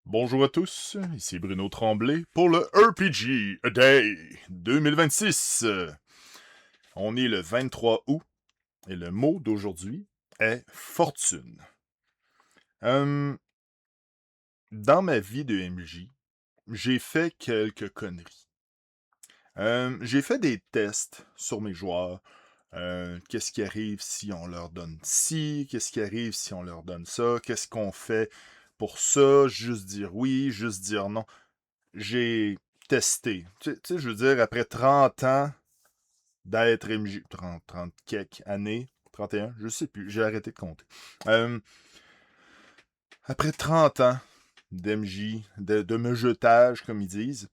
Bonjour à tous, ici Bruno Tremblay pour le RPG A Day 2026. On est le 23 août et le mot d'aujourd'hui est fortune. Euh, dans ma vie de MJ, j'ai fait quelques conneries. J'ai fait des tests sur mes joueurs. Qu'est-ce qui arrive si on leur donne ci? Qu'est-ce qui arrive si on leur donne ça? Qu'est-ce qu'on fait pour ça? Juste dire oui, juste dire non. J'ai testé. Tu sais, je veux dire, après 30 ans d'être MJ, 30 quelques années, 31, je sais plus, j'ai arrêté de compter. Euh, Après 30 ans d'MJ, de me jetage, comme ils disent,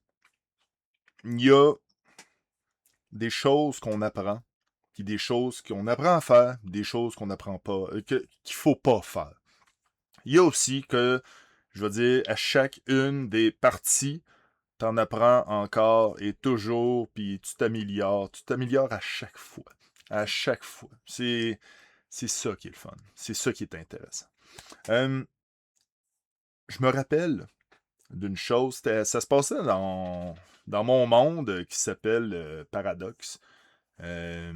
il y a des choses qu'on apprend, puis des choses qu'on apprend à faire, des choses qu'on n'apprend pas, qu'il faut pas faire. Il y a aussi que, je veux dire, à chaque une des parties, t'en apprends encore et toujours, puis tu t'améliores à chaque fois. À chaque fois. C'est ça qui est le fun. C'est ça qui est intéressant. Euh, je me rappelle d'une chose, ça se passait dans mon monde qui s'appelle Paradox. Euh,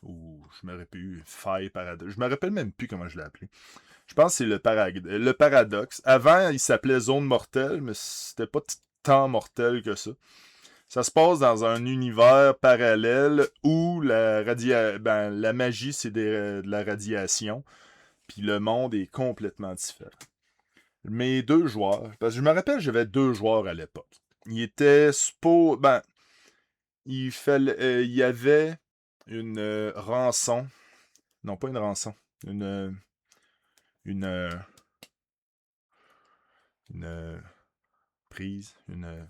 ou je me rappelle plus, Faille Paradox. Je me rappelle même plus comment je l'ai appelé. Je pense que c'est le Paradox. Avant, il s'appelait Zone Mortelle, mais c'était pas tant mortel que ça. Ça se passe dans un univers parallèle où la magie, c'est de la radiation, puis le monde est complètement différent. Mes deux joueurs, parce que je me rappelle, j'avais deux joueurs à l'époque. Ils étaient il y avait une rançon, non pas une rançon, une, une, une prise, je me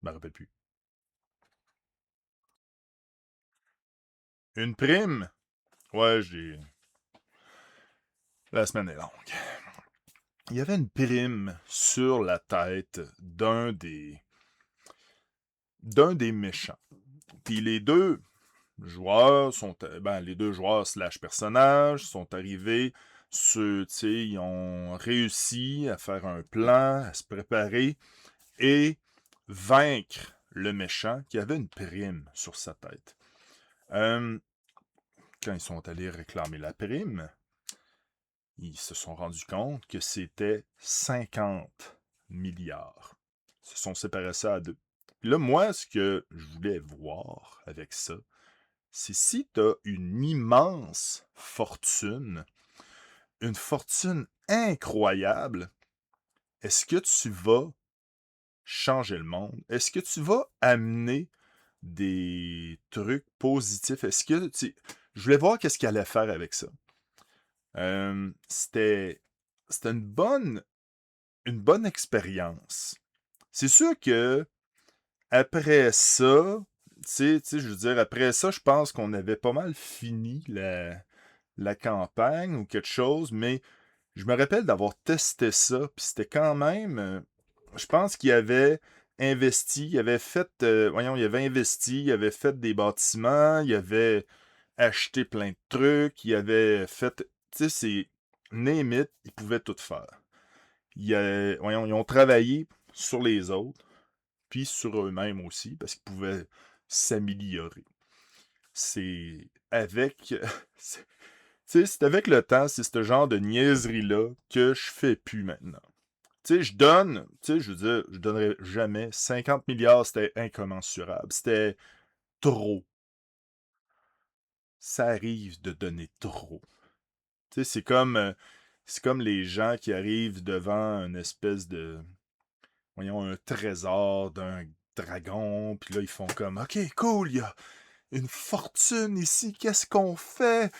rappelle plus. Une prime? Ouais, la semaine est longue. Il y avait une prime sur la tête d'un des méchants. Puis les deux joueurs slash personnages sont arrivés ils ont réussi à faire un plan, à se préparer et vaincre le méchant qui avait une prime sur sa tête. Euh, Quand ils sont allés réclamer la prime, ils se sont rendus compte que c'était 50 milliards. Ils se sont séparés ça à deux. Puis là, moi, ce que je voulais voir avec ça, c'est si tu as une immense fortune, une fortune incroyable, est-ce que tu vas changer le monde? Est-ce que tu vas amener des trucs positifs? Je voulais voir qu'est-ce qu'il allait faire avec ça. C'était une bonne expérience. C'est sûr que après ça, je veux dire, après ça, je pense qu'on avait pas mal fini la campagne ou quelque chose, mais je me rappelle d'avoir testé ça, puis c'était quand même, je pense qu'il avait investi, il avait fait, il avait investi, il avait fait des bâtiments, il avait acheté plein de trucs, il avait fait, c'est name it, il pouvait tout faire. Ils ont travaillé sur les autres, puis sur eux-mêmes aussi, parce qu'ils pouvaient s'améliorer. C'est avec. C'est avec le temps, c'est ce genre de niaiserie-là que je fais plus maintenant. Je veux dire, je donnerais jamais 50 milliards, c'était incommensurable. C'était trop. Ça arrive de donner trop. C'est comme les gens qui arrivent devant une espèce de, voyons, un trésor d'un dragon, puis là, ils font comme, OK, cool, il y a une fortune ici, qu'est-ce qu'on fait?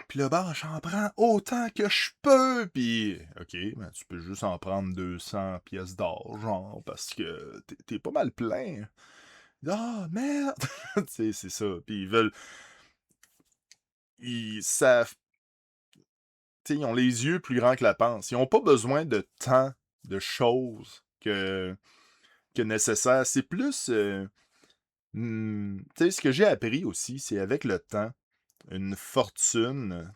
Puis là, bah, j'en prends autant que je peux, puis, OK, ben, tu peux juste en prendre 200 pièces d'or, genre, parce que t'es pas mal plein. Ah, merde! C'est ça. Puis ils savent, ils ont les yeux plus grands que la panse. Ils ont pas besoin de tant de choses que nécessaire. C'est plus, ce que j'ai appris aussi, c'est avec le temps, une fortune,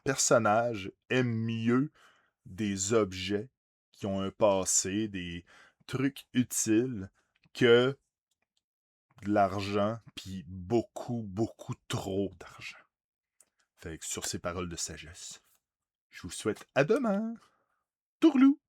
personnage aime mieux des objets qui ont un passé, des trucs utiles, que de l'argent, puis beaucoup, beaucoup trop d'argent. Fait que sur ces paroles de sagesse, je vous souhaite à demain. Tourlou!